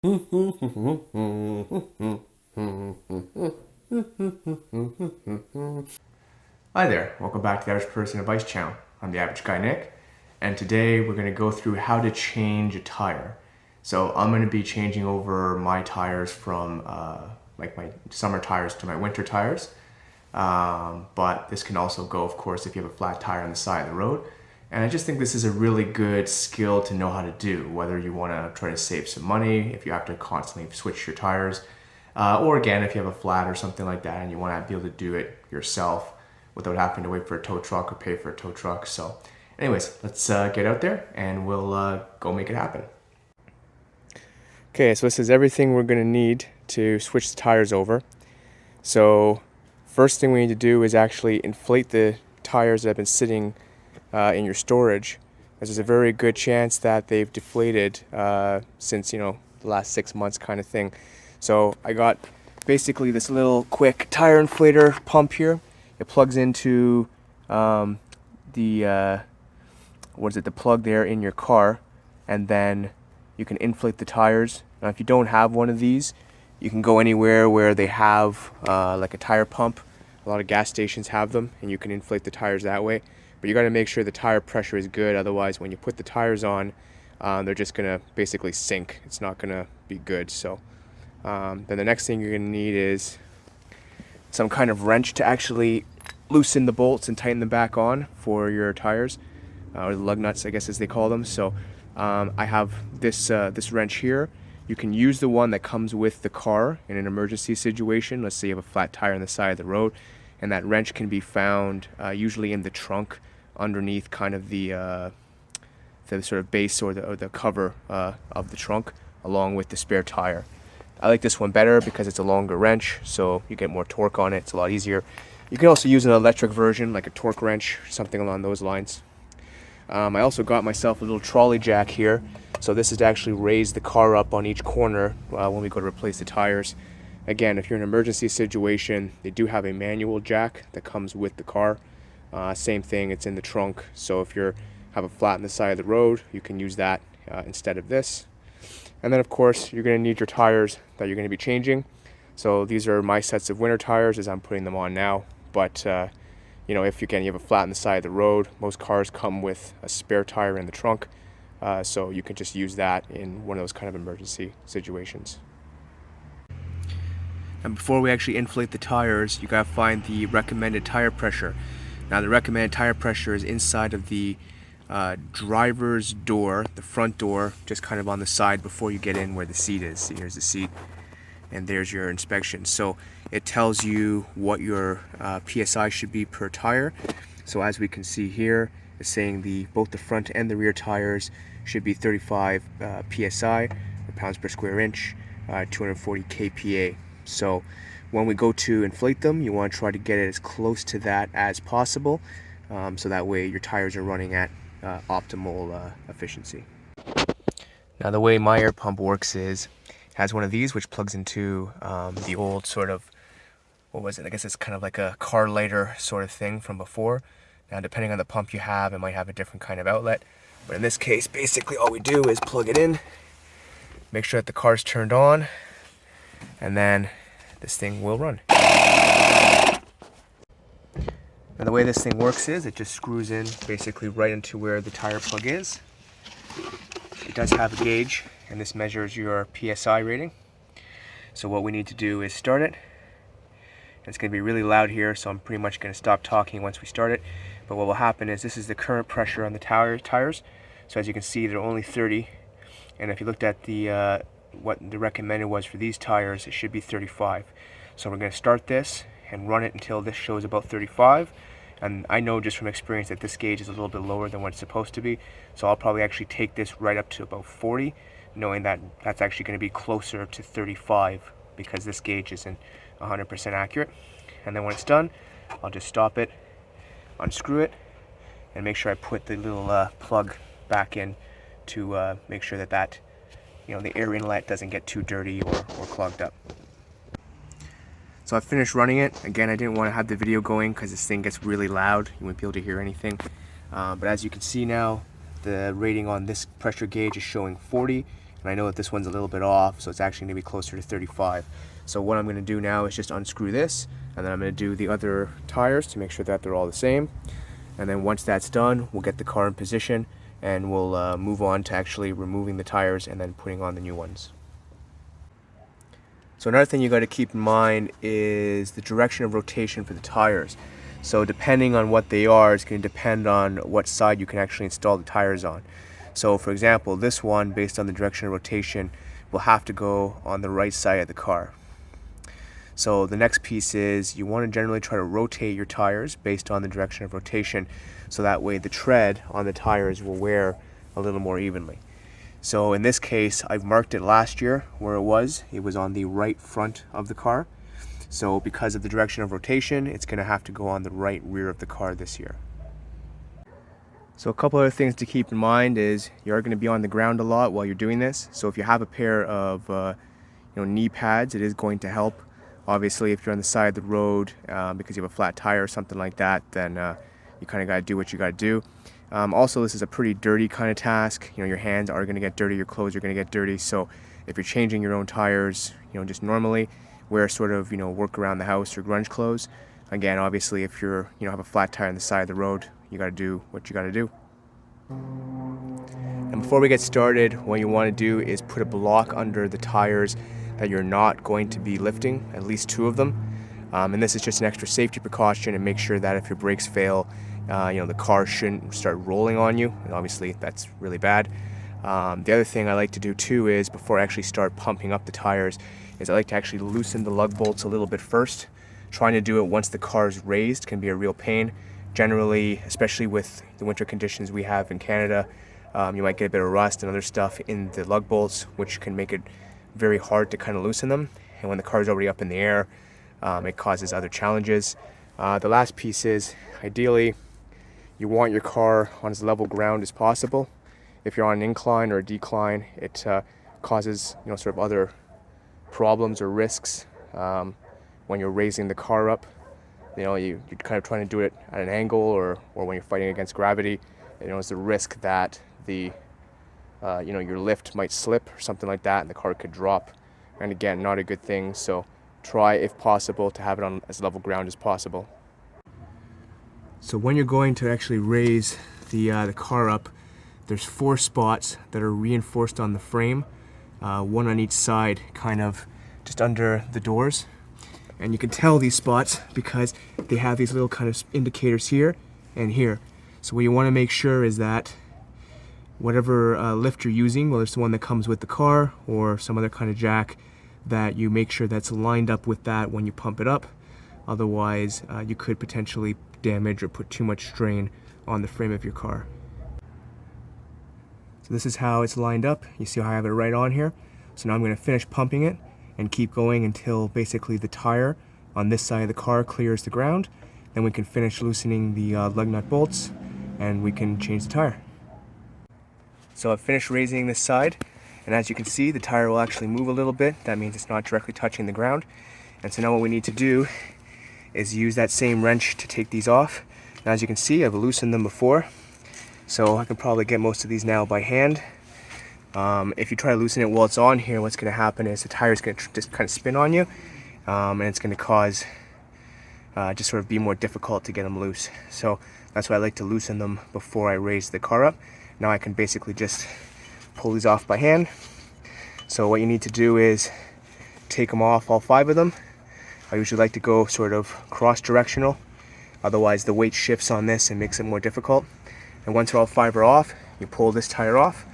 Hi there, welcome back to the Average Person Advice Channel. I'm the Average Guy Nick, and today we're going to go through how to change a tire. So I'm going to be changing over my tires from like my summer tires to my winter tires. But this can also go, of course, if you have a flat tire on the side of the road. And I just think this is a really good skill to know how to do, whether you want to try to save some money, if you have to constantly switch your tires, or again, if you have a flat or something like that and you want to be able to do it yourself without having to wait for a tow truck or pay for a tow truck. So anyways, let's get out there and we'll go make it happen. Okay, so this is everything we're going to need to switch the tires over. So first thing we need to do is actually inflate the tires that have been sitting in your storage, as there's a very good chance that they've deflated since, the last 6 months kind of thing. So I got basically this little quick tire inflator pump here. It plugs into the plug there in your car, and then you can inflate the tires. Now if you don't have one of these, you can go anywhere where they have like a tire pump. A lot of gas stations have them, and you can inflate the tires that way. But you got to make sure the tire pressure is good, otherwise when you put the tires on, they're just going to basically sink. It's not going to be good. So then the next thing you're going to need is some kind of wrench to actually loosen the bolts and tighten them back on for your tires, or the lug nuts, I guess as they call them. So I have this wrench here. You can use the one that comes with the car in an emergency situation. Let's say you have a flat tire on the side of the road, and that wrench can be found usually in the trunk underneath kind of the sort of base or the cover of the trunk, along with the spare tire. I like this one better because it's a longer wrench, so you get more torque on it. It's a lot easier. You can also use an electric version, like a torque wrench, something along those lines. I also got myself a little trolley jack here. So this is to actually raise the car up on each corner when we go to replace the tires. Again, if you're in an emergency situation, they do have a manual jack that comes with the car. Same thing, it's in the trunk. So if you have a flat on the side of the road, you can use that instead of this. And then of course, you're going to need your tires that you're going to be changing. So these are my sets of winter tires as I'm putting them on now. But if you have a flat on the side of the road, most cars come with a spare tire in the trunk. So you can just use that in one of those kind of emergency situations. And before we actually inflate the tires, you gotta find the recommended tire pressure. Now the recommended tire pressure is inside of the driver's door, the front door, just kind of on the side before you get in where the seat is. See, here's the seat, and there's your inspection. So it tells you what your PSI should be per tire. So as we can see here, it's saying both the front and the rear tires should be 35 PSI, or pounds per square inch, 240 kPa. So when we go to inflate them, you want to try to get it as close to that as possible, so that way your tires are running at optimal efficiency. Now the way my air pump works is, it has one of these which plugs into the old sort of, what was it? I guess it's kind of like a car lighter sort of thing from before. Now depending on the pump you have, it might have a different kind of outlet. But in this case, basically all we do is plug it in, make sure that the car's turned on, and then this thing will run. And the way this thing works is, it just screws in basically right into where the tire plug is. It does have a gauge, and this measures your PSI rating. So what we need to do is start it. It's going to be really loud here, so I'm pretty much going to stop talking once we start it. But what will happen is, this is the current pressure on the tires. So as you can see, they're only 30. And if you looked at the what the recommended was for these tires, it should be 35. So we're going to start this and run it until this shows about 35. And I know just from experience that this gauge is a little bit lower than what it's supposed to be. So I'll probably actually take this right up to about 40, knowing that that's actually going to be closer to 35 because this gauge isn't 100% accurate. And then when it's done, I'll just stop it, unscrew it, and make sure I put the little plug back in to make sure that the air inlet doesn't get too dirty or clogged up. So I finished running it. Again, I didn't want to have the video going because this thing gets really loud. You won't be able to hear anything. But as you can see now, the rating on this pressure gauge is showing 40, and I know that this one's a little bit off, so it's actually going to be closer to 35. So what I'm going to do now is just unscrew this, and then I'm going to do the other tires to make sure that they're all the same. And then once that's done, we'll get the car in position, and we'll move on to actually removing the tires and then putting on the new ones. So another thing you got to keep in mind is the direction of rotation for the tires. So depending on what they are, it's going to depend on what side you can actually install the tires on. So for example, this one, based on the direction of rotation, will have to go on the right side of the car. So the next piece is you want to generally try to rotate your tires based on the direction of rotation, so that way the tread on the tires will wear a little more evenly. So in this case, I've marked it last year where it was on the right front of the car. So because of the direction of rotation, it's going to have to go on the right rear of the car this year. So a couple other things to keep in mind is you are going to be on the ground a lot while you're doing this. So if you have a pair of knee pads, it is going to help. Obviously, if you're on the side of the road because you have a flat tire or something like that, then you kind of got to do what you got to do. Also, this is a pretty dirty kind of task. Your hands are going to get dirty, your clothes are going to get dirty. So if you're changing your own tires, just normally wear sort of work around the house or grunge clothes. Again, obviously, if you're have a flat tire on the side of the road, you got to do what you got to do. And before we get started, what you want to do is put a block under the tires that you're not going to be lifting, at least 2 of them. And this is just an extra safety precaution, and make sure that if your brakes fail, the car shouldn't start rolling on you. And obviously, that's really bad. The other thing I like to do too is, before I actually start pumping up the tires, is I like to actually loosen the lug bolts a little bit first. Trying to do it once the car is raised can be a real pain. Generally, especially with the winter conditions we have in Canada, you might get a bit of rust and other stuff in the lug bolts, which can make it very hard to kind of loosen them. And when the car is already up in the air, it causes other challenges. The last piece is, ideally, you want your car on as level ground as possible. If you're on an incline or a decline, it causes sort of other problems or risks when you're raising the car up. You're kind of trying to do it at an angle, or when you're fighting against gravity. It's a risk that the your lift might slip or something like that, and the car could drop. And again, not a good thing. So try, if possible, to have it on as level ground as possible. So when you're going to actually raise the car up, there's 4 spots that are reinforced on the frame, 1 on each side, kind of just under the doors. And you can tell these spots because they have these little kind of indicators here and here. So what you want to make sure is that whatever lift you're using, whether it's the one that comes with the car or some other kind of jack, that you make sure that's lined up with that when you pump it up. Otherwise, you could potentially damage or put too much strain on the frame of your car. So this is how it's lined up. You see how I have it right on here. So now I'm going to finish pumping it and keep going until basically the tire on this side of the car clears the ground. Then we can finish loosening the lug nut bolts, and we can change the tire. So I've finished raising this side, and as you can see, the tire will actually move a little bit. That means it's not directly touching the ground. And so now what we need to do is use that same wrench to take these off. And as you can see, I've loosened them before, so I can probably get most of these now by hand. If you try to loosen it while it's on here, what's going to happen is the tire is going to just kind of spin on you, and it's going to cause just sort of be more difficult to get them loose. So that's why I like to loosen them before I raise the car up. Now I can basically just pull these off by hand. So what you need to do is take them off, all 5 of them. I usually like to go sort of cross-directional, otherwise the weight shifts on this and makes it more difficult. And once all 5 are off, you pull this tire off,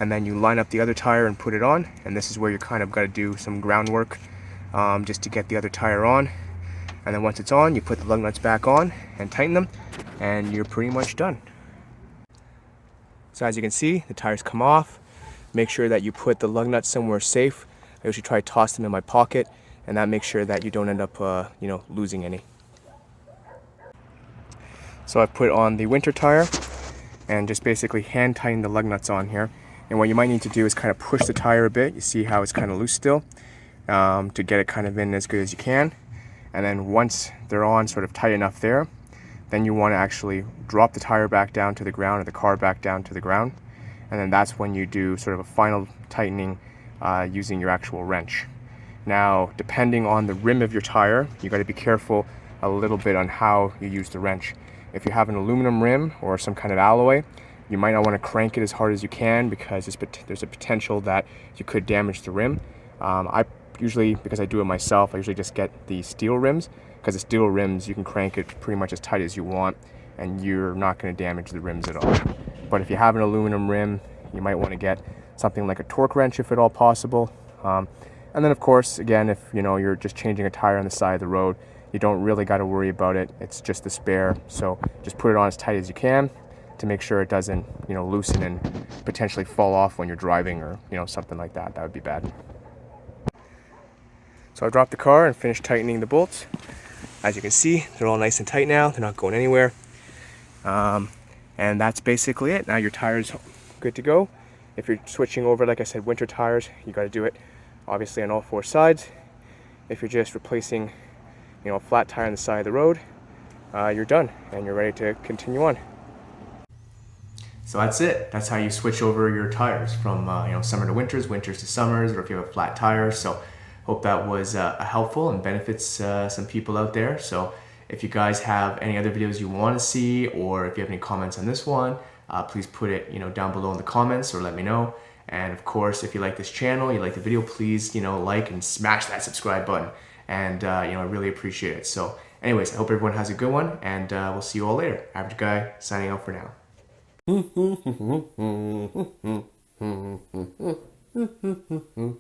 and then you line up the other tire and put it on. And this is where you kind of got to do some groundwork just to get the other tire on. And then once it's on, you put the lug nuts back on and tighten them, and you're pretty much done. So as you can see, the tires come off. Make sure that you put the lug nuts somewhere safe. I usually try to toss them in my pocket, and that makes sure that you don't end up losing any. So I put on the winter tire and just basically hand tighten the lug nuts on here. And what you might need to do is kind of push the tire a bit. You see how it's kind of loose still, to get it kind of in as good as you can. And then once they're on sort of tight enough there, then you want to actually drop the tire back down to the ground, or the car back down to the ground. And then that's when you do sort of a final tightening using your actual wrench. Now, depending on the rim of your tire, you got to be careful a little bit on how you use the wrench. If you have an aluminum rim or some kind of alloy, you might not want to crank it as hard as you can because there's a potential that you could damage the rim. I usually, because I do it myself, I usually just get the steel rims, because the steel rims you can crank it pretty much as tight as you want and you're not going to damage the rims at all. But if you have an aluminum rim, you might want to get something like a torque wrench if at all possible. And then of course, again, if you're just changing a tire on the side of the road, you don't really got to worry about it. It's just the spare, so just put it on as tight as you can to make sure it doesn't loosen and potentially fall off when you're driving or something like that. That would be bad. So I dropped the car and finished tightening the bolts. As you can see, they're all nice and tight now. They're not going anywhere. And that's basically it. Now your tire's good to go. If you're switching over, like I said, winter tires, you got to do it obviously on all four sides. If you're just replacing a flat tire on the side of the road, you're done and you're ready to continue on. So that's it. That's how you switch over your tires from summer to winters, winters to summers, or if you have a flat tire. So hope that was helpful and benefits some people out there. So if you guys have any other videos you want to see, or if you have any comments on this one, please put it down below in the comments or let me know. And of course, if you like this channel, you like the video, please like and smash that subscribe button. And I really appreciate it. So anyways, I hope everyone has a good one, and we'll see you all later. Average Guy signing out for now.